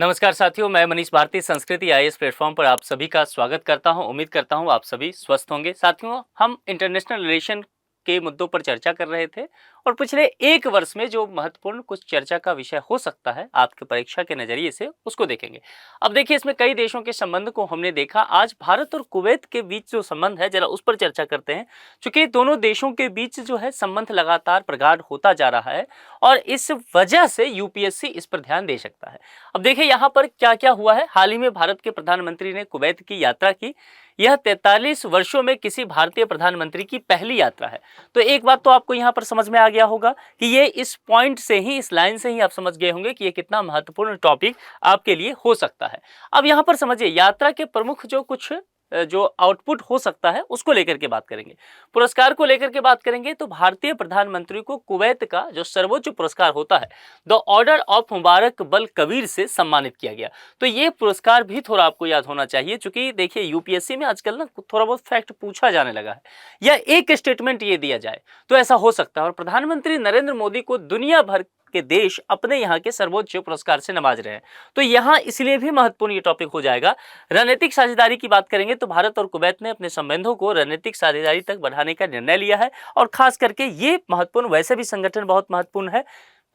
नमस्कार साथियों, मैं मनीष भारती संस्कृति आईएएस प्लेटफॉर्म पर आप सभी का स्वागत करता हूं। उम्मीद करता हूं आप सभी स्वस्थ होंगे। साथियों, हम इंटरनेशनल रिलेशन के मुद्दों पर चर्चा कर रहे थे और पिछले एक वर्ष में जो महत्वपूर्ण कुछ चर्चा का विषय हो सकता है आपके परीक्षा के नजरिए से, उसको देखेंगे। अब देखिए, इसमें कई देशों के संबंध को हमने देखा। आज भारत और कुवैत के बीच जो संबंध है, जरा उस पर चर्चा करते हैं। चूंकि दोनों देशों के बीच जो है संबंध लगातार प्रगाढ़ होता जा रहा है और इस वजह से यूपीएससी इस पर ध्यान दे सकता है। अब देखिए यहाँ पर क्या क्या हुआ है। हाल ही में भारत के प्रधानमंत्री ने कुवैत की यात्रा की। यह 43 वर्षों में किसी भारतीय प्रधानमंत्री की पहली यात्रा है। तो एक बात तो आपको यहाँ पर समझ में आ गया होगा कि ये इस पॉइंट से ही, इस लाइन से ही आप समझ गए होंगे कि ये कितना महत्वपूर्ण टॉपिक आपके लिए हो सकता है। अब यहाँ पर समझिए, यात्रा के प्रमुख जो कुछ जो आउटपुट हो सकता है उसको लेकर के बात करेंगे। पुरस्कार को लेकर के बात करेंगे तो भारतीय प्रधानमंत्री को कुवैत का जो सर्वोच्च पुरस्कार होता है, द ऑर्डर ऑफ मुबारक बल कबीर से सम्मानित किया गया। तो ये पुरस्कार भी थोड़ा आपको याद होना चाहिए, क्योंकि देखिए यूपीएससी में आजकल ना थोड़ा बहुत फैक्ट पूछा जाने लगा है, या एक स्टेटमेंट ये दिया जाए तो ऐसा हो सकता है। और प्रधानमंत्री नरेंद्र मोदी को दुनिया भर के देश अपने यहाँ के सर्वोच्च पुरस्कार से नवाज रहे हैं। तो यहाँ इसलिए भी महत्वपूर्ण ये टॉपिक हो जाएगा। रणनीतिक साझेदारी की बात करेंगे तो भारत और कुवैत ने अपने संबंधों को रणनीतिक साझेदारी तक बढ़ाने का निर्णय लिया है और खास करके ये महत्वपूर्ण, वैसे भी संगठन बहुत महत्वपूर्ण है।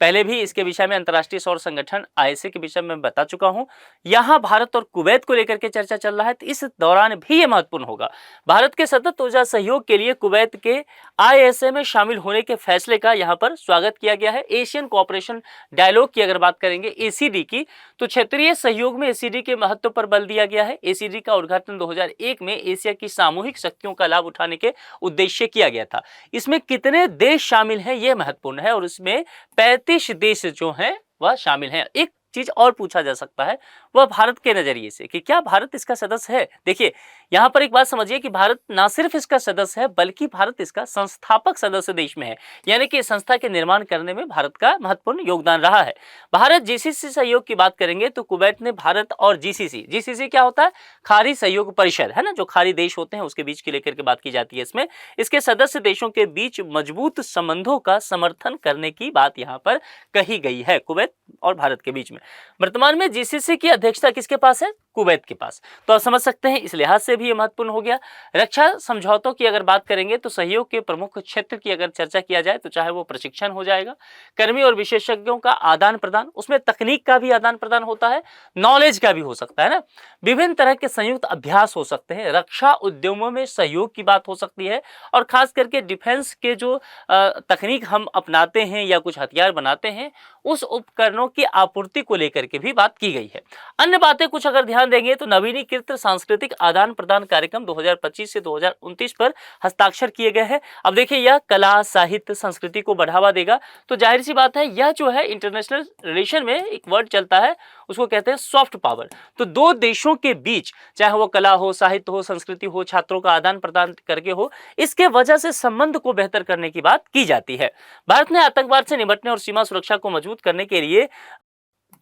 पहले भी इसके विषय में अंतर्राष्ट्रीय सौर संगठन आईएसए के विषय में बता चुका हूं। यहां भारत और कुवैत को लेकर के चर्चा चल रहा है, तो इस दौरान भी ये महत्वपूर्ण होगा। भारत के सतत ऊर्जा सहयोग के लिए कुवैत के आईएसए में शामिल होने के फैसले का यहां पर स्वागत किया गया है। एशियन कोऑपरेशन डायलॉग की अगर बात करेंगे, एसीडी की, तो क्षेत्रीय सहयोग में एसीडी के महत्व पर बल दिया गया है। एसीडी का उद्घाटन 2001 में एशिया की सामूहिक शक्तियों का लाभ उठाने के उद्देश्य किया गया था। इसमें कितने देश शामिल हैं यह महत्वपूर्ण है और इसमें 35 देश जो हैं वह शामिल हैं। एक चीज और पूछा जा सकता है, वह भारत के नजरिए से कि क्या भारत इसका सदस्य है। देखिए यहां पर एक बात समझिए कि भारत ना सिर्फ इसका सदस्य है, बल्कि भारत इसका संस्थापक सदस्य देश में है, यानी कि संस्था के निर्माण करने में भारत का महत्वपूर्ण योगदान रहा है। भारत जीसीसी सहयोग की बात करेंगे तो कुवैत ने भारत और जीसीसी क्या होता है, खाड़ी सहयोग परिषद है ना, जो खाड़ी देश होते हैं उसके बीच की लेकर के बात की जाती है। इसमें इसके सदस्य देशों के बीच मजबूत संबंधों का समर्थन करने की बात यहाँ पर कही गई है, कुवैत और भारत के बीच में। वर्तमान में जीसीसी की अध्यक्षता किसके पास है, कुवैत के पास। तो आप समझ सकते हैं इस लिहाज से भी ये महत्वपूर्ण हो गया। रक्षा समझौतों की अगर बात करेंगे तो सहयोग के प्रमुख क्षेत्र की अगर चर्चा किया जाए तो चाहे वो प्रशिक्षण हो जाएगा, कर्मी और विशेषज्ञों का आदान प्रदान, उसमें तकनीक का भी आदान प्रदान होता है, नॉलेज का भी हो सकता है ना, विभिन्न तरह के संयुक्त अभ्यास हो सकते हैं, रक्षा उद्यमों में सहयोग की बात हो सकती है और खास करके डिफेंस के जो तकनीक हम अपनाते हैं या कुछ हथियार बनाते हैं, उस उपकरणों की आपूर्ति को लेकर के भी बात की गई है। अन्य बातें कुछ अगर ध्यान देंगे तो नवीनीकृत सांस्कृतिक आदान प्रदान कार्यक्रम 2025 से 2029 पर हस्ताक्षर किए गए हैं। अब देखिए यह कला, साहित्य, संस्कृति को बढ़ावा देगा। तो जाहिर सी बात है, यह जो है इंटरनेशनल रिलेशन में एक वर्ड चलता है, उसको कहते हैं सॉफ्ट पावर। तो दो देशों के बीच चाहे वो कला हो, साहित्य हो, संस्कृति हो, छात्रों का आदान प्रदान करके हो, इसके वजह से संबंध को बेहतर करने की बात की जाती है। भारत ने आतंकवाद से निपटने और सीमा सुरक्षा को मजबूत करने के लिए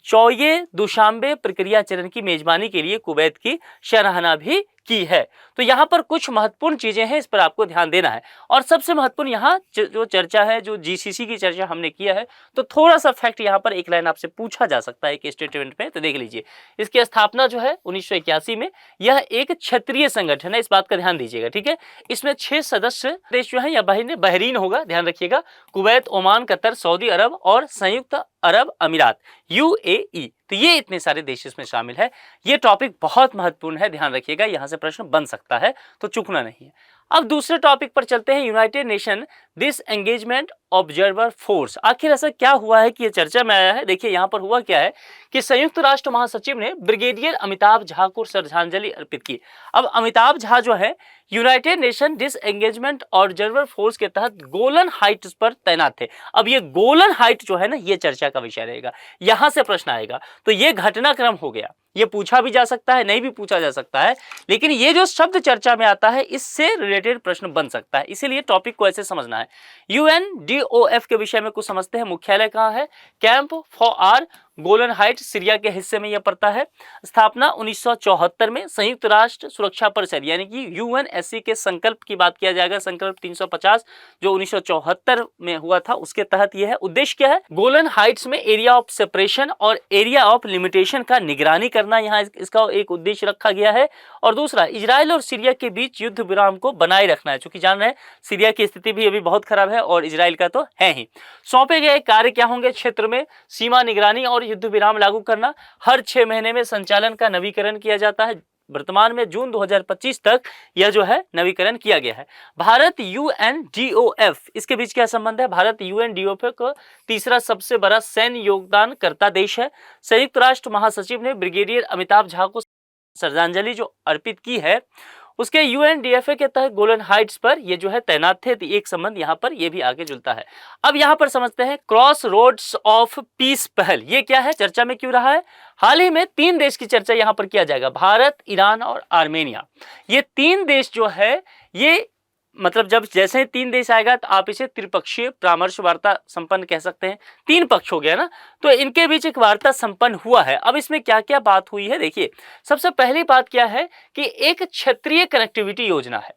चौये दुशांबे प्रक्रिया चरण की मेजबानी के लिए कुवैत की सराहना भी की है। तो यहाँ पर कुछ महत्वपूर्ण चीजें हैं, इस पर आपको ध्यान देना है। और सबसे महत्वपूर्ण यहाँ जो चर्चा है, जो जीसीसी की चर्चा हमने किया है, तो थोड़ा सा फैक्ट यहाँ पर एक लाइन आपसे पूछा जा सकता है एक स्टेटमेंट में, तो देख लीजिए। इसकी स्थापना जो है 1981 में, यह एक क्षेत्रीय संगठन है, इस बात का ध्यान दीजिएगा, ठीक है। इसमें 6 सदस्य देश जो है, या बहरीन होगा, ध्यान रखिएगा, कुवैत, ओमान, कतर, सऊदी अरब और संयुक्त अरब अमीरात यूएई। तो ये इतने सारे देश इसमें शामिल है। ये टॉपिक बहुत महत्वपूर्ण है, ध्यान रखिएगा, यहां से प्रश्न बन सकता है, तो चूकना नहीं है। अब दूसरे टॉपिक पर चलते हैं, United nation disengagement observer force. आखिर ऐसा क्या हुआ है कि ये चर्चा में आया है। देखिए यहाँ पर हुआ क्या है कि संयुक्त राष्ट्र महासचिव ने ब्रिगेडियर अमिताभ झा को श्रद्धांजलि अर्पित की। अब अमिताभ झा जो है United nation disengagement observer force के तहत गोलन हाइट्स पर तैनात थे। अब ये गोलन हाइट जो है ना, ये चर्चा का विषय रहेगा, यहां से प्रश्न आएगा। तो ये घटनाक्रम हो गया, ये पूछा भी जा सकता है, नहीं भी पूछा जा सकता है, लेकिन ये जो शब्द चर्चा में आता है, इससे रिलेटेड प्रश्न बन सकता है, इसीलिए टॉपिक को ऐसे समझना है। यूएनडीओएफ के विषय में कुछ समझते हैं। मुख्यालय कहाँ है, camp for Golan Heights Syria के हिस्से में यह पड़ता है। स्थापना 1974 में संयुक्त राष्ट्र सुरक्षा परिषद यानी कि यूएनएससी के संकल्प की बात किया जाएगा, संकल्प 350 जो 1974 में हुआ था उसके तहत यह है। उद्देश्य क्या है? गोलन हाइट्स में एरिया ऑफ सेपरेशन और एरिया ऑफ लिमिटेशन का निगरानी करना यहाँ इसका एक उद्देश्य रखा गया है। और दूसरा, इजराइल और सीरिया के बीच युद्ध विराम को बनाए रखना है, क्योंकि जान रहे हैं सीरिया की स्थिति भी अभी बहुत खराब है और इजराइल का तो है ही। सौंपे गए कार्य क्या होंगे? क्षेत्र में सीमा निगरानी और युद्ध विराम लागू करना। हर 6 महीने में संचालन का नवीकरण किया जाता है। वर्तमान में जून 2025 तक यह जो है नवीकरण किया गया है। भारत यूएनडीओएफ, इसके बीच क्या संबंध है? भारत यूएनडीओएफ का तीसरा सबसे बड़ा सैन्य योगदानकर्ता देश है। संयुक्त राष्ट्र महासचिव ने ब्रिगेडियर अमिताभ झा को श्रद्धांजलि जो अर्पित की है उसके यूएनडीएफए के तहत गोलन हाइट्स पर ये जो है तैनात थे। एक संबंध यहाँ पर ये भी आगे जुड़ता है। अब यहाँ पर समझते हैं क्रॉस रोड्स ऑफ पीस पहल, ये क्या है, चर्चा में क्यों रहा है? हाल ही में 3 देश की चर्चा यहाँ पर किया जाएगा, भारत, ईरान और आर्मेनिया। ये 3 देश जो है ये मतलब जब जैसे ही 3 देश आएगा तो आप इसे त्रिपक्षीय परामर्श वार्ता संपन्न कह सकते हैं। 3 पक्ष हो गया ना, तो इनके बीच एक वार्ता संपन्न हुआ है। अब इसमें क्या क्या बात हुई है देखिए। सबसे पहली बात क्या है कि एक क्षेत्रीय कनेक्टिविटी योजना है,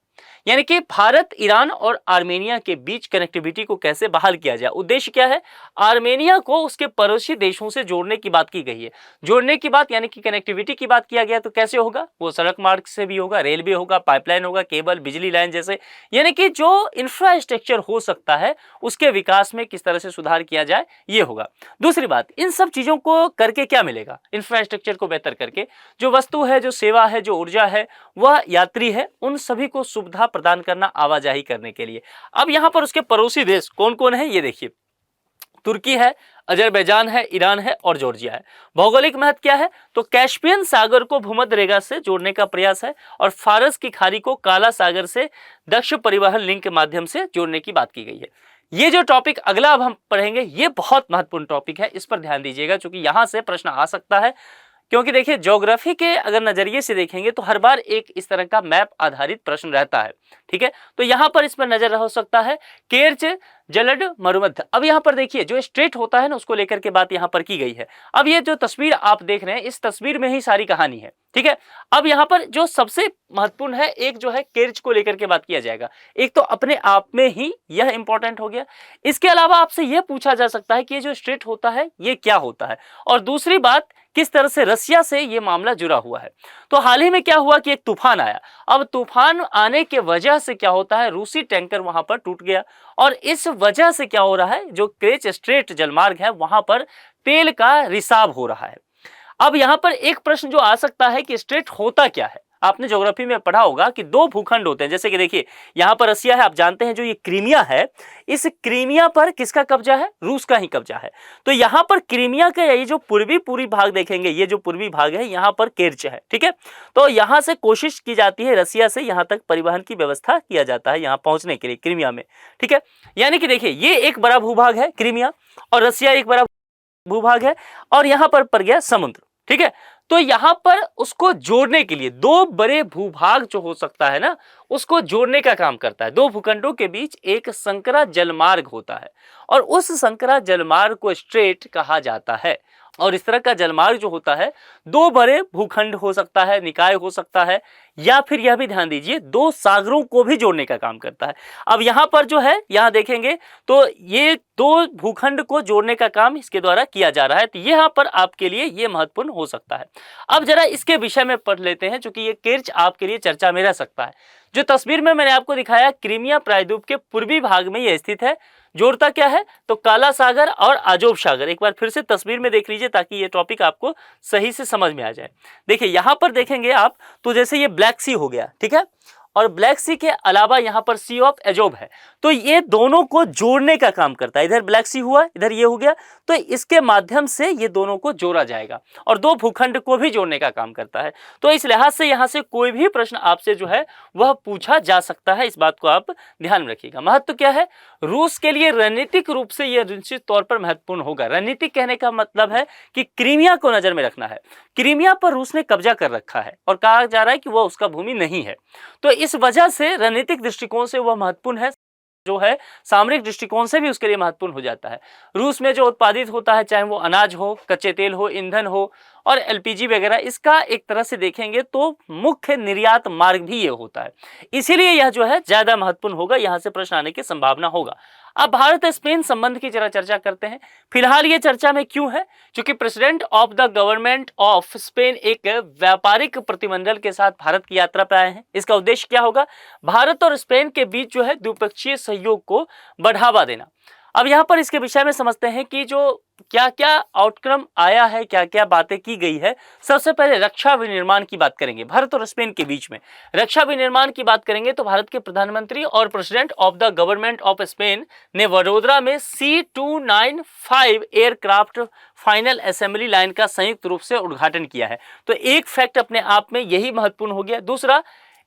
यानी कि भारत, ईरान और आर्मेनिया के बीच कनेक्टिविटी को कैसे बहाल किया जाए। उद्देश्य क्या है? आर्मेनिया को उसके पड़ोसी देशों से जोड़ने की बात की गई है। जोड़ने की बात यानी कि कनेक्टिविटी की बात किया गया, तो कैसे होगा? वो सड़क मार्ग से भी होगा, रेलवे होगा, पाइपलाइन होगा, केबल, बिजली लाइन जैसे, यानी कि जो इंफ्रास्ट्रक्चर हो सकता है उसके विकास में किस तरह से सुधार किया जाए ये होगा। दूसरी बात, इन सब चीजों को करके क्या मिलेगा? इंफ्रास्ट्रक्चर को बेहतर करके जो वस्तु है, जो सेवा है, जो ऊर्जा है, वह यात्री है, उन सभी को सुविधा प्रदान करना आवाजाही करने के लिए। अब यहां पर उसके पड़ोसी देश कौन कौन है ये देखिए। तुर्की है, अजरबैजान है, ईरान है और जॉर्जिया है। भौगोलिक महत्व क्या है? तो कैस्पियन सागर को भूमध्य रेखा से जोड़ने का प्रयास है और फारस की खाड़ी को काला सागर से दक्ष परिवहन लिंक के माध्यम से जोड़ने की बात की गई है। ये जो टॉपिक अगला अब हम पढ़ेंगे ये बहुत महत्वपूर्ण टॉपिक है, इस पर ध्यान दीजिएगा क्योंकि यहां से प्रश्न आ सकता है। क्योंकि देखिए ज्योग्राफी के अगर नजरिए से देखेंगे तो हर बार एक इस तरह का मैप आधारित प्रश्न रहता है, ठीक है। तो यहाँ पर इस पर नजर हो सकता है केर्च जलड मरुमध्य। अब यहाँ पर देखिए जो स्ट्रेट होता है ना उसको लेकर के बात यहाँ पर की गई है। अब ये जो तस्वीर आप देख रहे हैं इस तस्वीर में ही सारी कहानी है, ठीक है। अब यहाँ पर जो सबसे महत्वपूर्ण है एक जो है केर्च को लेकर के बात किया जाएगा। एक तो अपने आप में ही यह इंपॉर्टेंट हो गया, इसके अलावा आपसे यह पूछा जा सकता है कि ये जो स्ट्रेट होता है ये क्या होता है, और दूसरी बात किस तरह से रसिया से ये मामला जुड़ा हुआ है। तो हाल ही में क्या हुआ कि एक तूफान आया। अब तूफान आने के वजह से क्या होता है, रूसी टैंकर वहां पर टूट गया और इस वजह से क्या हो रहा है, जो केर्च स्ट्रेट जलमार्ग है वहां पर तेल का रिसाव हो रहा है। अब यहां पर एक प्रश्न जो आ सकता है कि स्ट्रेट होता क्या है। आपने ज्योग्राफी में पढ़ा होगा कि दो भूखंड होते हैं, जैसे कि देखिए यहां पर रसिया है, आप जानते हैं जो ये क्रीमिया है, इस क्रीमिया पर किसका कब्जा है, रूस का ही कब्जा है। तो यहां पर क्रीमिया का ये जो पूर्वी भाग देखेंगे, ये जो पूर्वी भाग है यहां पर केर्च है, ठीक है। तो यहां से कोशिश की जाती है रसिया से यहां तक परिवहन की व्यवस्था किया जाता है यहां पहुंचने के लिए क्रीमिया में, ठीक है। यानी कि देखिए ये एक बड़ा भूभाग है क्रीमिया और रसिया एक बड़ा भूभाग है और यहां पर पड़ गया समुद्र, ठीक है। तो यहां पर उसको जोड़ने के लिए दो बड़े भूभाग जो हो सकता है ना उसको जोड़ने का काम करता है। दो भूखंडों के बीच एक संकरा जलमार्ग होता है और उस संकरा जलमार्ग को स्ट्रेट कहा जाता है। और इस तरह का जलमार्ग जो होता है दो बड़े भूखंड हो सकता है, निकाय हो सकता है, या फिर यह भी ध्यान दीजिए दो सागरों को भी जोड़ने का काम करता है। अब यहां पर जो है यहां देखेंगे तो ये दो भूखंड को जोड़ने का काम इसके द्वारा किया जा रहा है। तो यहां पर आपके लिए ये महत्वपूर्ण हो सकता है। अब जरा इसके विषय में पढ़ लेते हैं क्योंकि ये केर्च आपके लिए चर्चा में रह सकता है। जो तस्वीर में मैंने आपको दिखाया क्रीमिया प्रायद्वीप के पूर्वी भाग में यह स्थित है। जोड़ता क्या है तो काला सागर और आजोब सागर। एक बार फिर से तस्वीर में देख लीजिए ताकि ये टॉपिक आपको सही से समझ में आ जाए। देखिए यहां पर देखेंगे आप तो जैसे ये ब्लैक सी हो गया, ठीक है, और ब्लैक सी के अलावा यहाँ पर सी ऑफ एजोब है। तो ये दोनों को जोड़ने का काम करता है। इधर ब्लैक सी हुआ, इधर ये हो गया, तो इसके माध्यम से ये दोनों को जोड़ा जाएगा और दो भूखंड को भी जोड़ने का काम करता है। तो इस लिहाज से यहाँ से कोई भी प्रश्न आपसे जो है वह पूछा जा सकता है, इस बात को आप ध्यान में रखिएगा। महत्व क्या है, रूस के लिए रणनीतिक रूप से यह निश्चित तौर पर महत्वपूर्ण होगा। रणनीतिक कहने का मतलब है कि क्रीमिया को नजर में रखना है। क्रीमिया पर रूस ने कब्जा कर रखा है और कहा जा रहा है कि वह उसका भूमि नहीं है, तो इस वजह से रणनीतिक दृष्टिकोण से वह महत्वपूर्ण है। जो है सामरिक दृष्टिकोण से भी उसके लिए महत्वपूर्ण हो जाता है। रूस में जो उत्पादित होता है, चाहे वो अनाज हो, कच्चे तेल हो, ईंधन हो और एलपीजी वगैरह, इसका एक तरह से देखेंगे तो मुख्य निर्यात मार्ग भी ये होता है। इसीलिए यह जो है ज्यादा महत्वपूर्ण होगा, यहां से प्रश्न आने की संभावना होगा। अब भारत स्पेन संबंध की जरा चर्चा करते हैं। फिलहाल ये चर्चा में क्यों है? क्योंकि president of the government of Spain एक व्यापारिक प्रतिनिधिमंडल के साथ भारत की यात्रा पर आए हैं। इसका उद्देश्य क्या होगा? भारत और स्पेन के बीच जो है द्विपक्षीय सहयोग को बढ़ावा देना। अब यहाँ पर इसके विषय में समझते हैं कि जो क्या क्या आउटकम आया है, क्या क्या बातें की गई है। सबसे पहले रक्षा विनिर्माण की बात करेंगे। भारत और स्पेन के बीच में रक्षा विनिर्माण की बात करेंगे तो भारत के प्रधानमंत्री और president of the government of Spain ने वडोदरा में C295 aircraft final assembly line का संयुक्त रूप से उद्घाटन किया है। तो एक फैक्ट अपने आप में यही महत्वपूर्ण हो गया। दूसरा,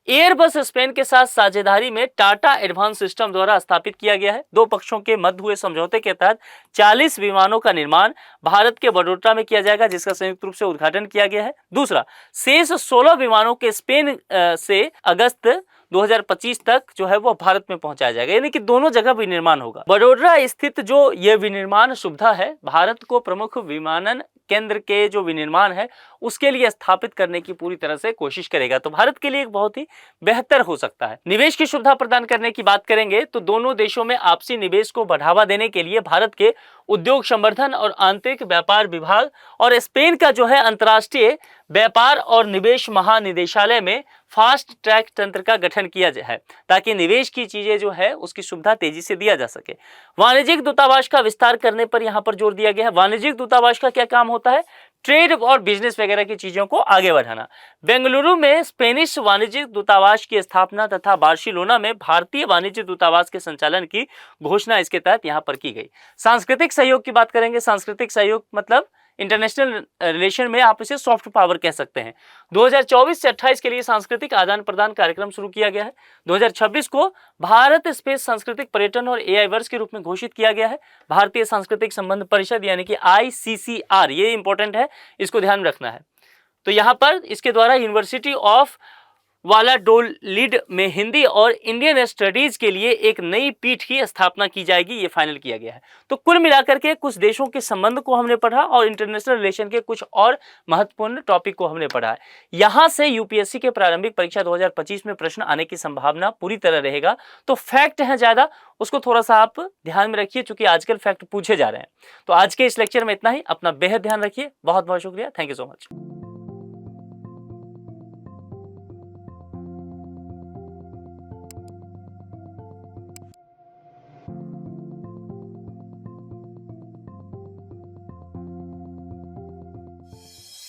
एयरबस स्पेन के साथ साझेदारी में टाटा एडवांस सिस्टम द्वारा स्थापित किया गया है। दो पक्षों के मध्य हुए समझौते के तहत 40 विमानों का निर्माण भारत के वडोदरा में किया जाएगा, जिसका संयुक्त रूप से उद्घाटन किया गया है। दूसरा, शेष 16 विमानों के स्पेन से अगस्त 2025 तक जो है वो भारत में पहुंचाया जाएगा, यानी कि दोनों जगह विनिर्माण होगा। वडोदरा स्थित जो ये विनिर्माण सुविधा है, भारत को प्रमुख विमानन केंद्र के जो विनिर्माण है उसके लिए स्थापित करने की पूरी तरह से कोशिश करेगा। तो भारत के लिए एक बहुत ही बेहतर हो सकता है। निवेश की सुविधा प्रदान करने की बात करेंगे तो दोनों देशों में आपसी निवेश को बढ़ावा देने के लिए भारत के उद्योग संवर्धन और आंतरिक व्यापार विभाग और स्पेन का जो है अंतर्राष्ट्रीय व्यापार और निवेश महानिदेशालय में फास्ट ट्रैक तंत्र का गठन किया है, ताकि निवेश की चीजें जो है उसकी सुविधा तेजी से दिया जा सके। वाणिज्यिक दूतावास का विस्तार करने पर यहाँ पर जोर दिया गया है। वाणिज्यिक दूतावास का क्या काम होता है? ट्रेड और बिजनेस वगैरह की चीजों को आगे बढ़ाना। बेंगलुरु में स्पेनिश वाणिज्यिक दूतावास की स्थापना तथा बार्सिलोना में भारतीय वाणिज्य दूतावास के संचालन की घोषणा इसके तहत यहाँ पर की गई। सांस्कृतिक सहयोग की बात करेंगे। सांस्कृतिक सहयोग मतलब इंटरनेशनल रिलेशन में आप इसे सॉफ्ट पावर कह सकते हैं। 2024 से 28 के लिए सांस्कृतिक आदान प्रदान कार्यक्रम शुरू किया गया है। 2026 को भारत स्पेस सांस्कृतिक पर्यटन और एआई वर्ष के रूप में घोषित किया गया है। भारतीय सांस्कृतिक संबंध परिषद यानी कि ICCR, ये इंपॉर्टेंट है, इसको ध्यान रखना है। तो यहाँ पर इसके द्वारा यूनिवर्सिटी ऑफ वालाडोलिड में हिंदी और इंडियन स्टडीज के लिए एक नई पीठ की स्थापना की जाएगी, ये फाइनल किया गया है। तो कुल मिलाकर के कुछ देशों के संबंध को हमने पढ़ा और इंटरनेशनल रिलेशन के कुछ और महत्वपूर्ण टॉपिक को हमने पढ़ा है। यहाँ से यूपीएससी के प्रारंभिक परीक्षा 2025 में प्रश्न आने की संभावना पूरी तरह रहेगा। तो फैक्ट है ज्यादा, उसको थोड़ा सा आप ध्यान में रखिए, चूंकि आजकल फैक्ट पूछे जा रहे हैं। तो आज के इस लेक्चर में इतना ही। अपना बेहद ध्यान रखिए। बहुत बहुत शुक्रिया। Thank you so much.